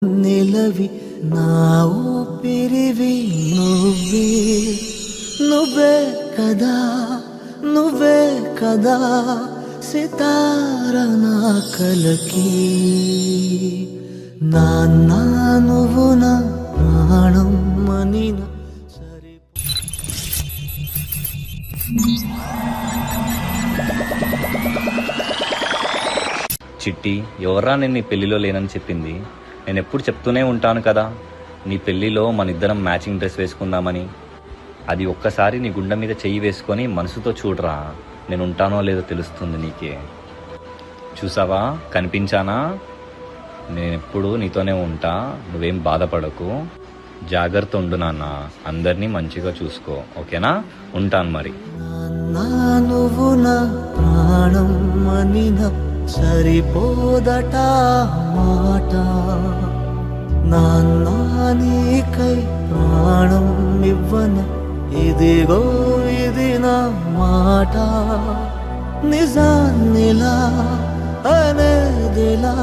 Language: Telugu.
నిలవి నా ఊపిరివి నువ్వే నువ్వే కదా నువ్వే కదా సితార నా కలకి నాన్న నువ్వు నా ప్రాణం మనిన సరి చిట్టి, ఎవర్రా నేను నీ పెళ్లిలో లేనని చెప్పింది? నేను ఎప్పుడు చెప్తూనే ఉంటాను కదా, నీ పెళ్లిలో మన ఇద్దరం మ్యాచింగ్ డ్రెస్ వేసుకుందామని. అది ఒక్కసారి నీ గుండె మీద చెయ్యి వేసుకొని మనసుతో చూడరా, నేను ఉంటానో లేదో తెలుస్తుంది నీకే. చూసావా, కనిపించానా? నేను ఎప్పుడు నీతోనే ఉంటా, నువ్వేం బాధపడకు. జాగ్రత్త ఉండు నాన్న, అందరినీ మంచిగా చూసుకో, ఓకేనా? ఉంటాను మరి. నువ్వు నా ప్రాణం మనిన సరిపోదట మాట నాన్న నీకై ప్రాణం ఇవ్వన ఇదిగో ఇది నా మాట నిజాన్నిలా అనేదిలా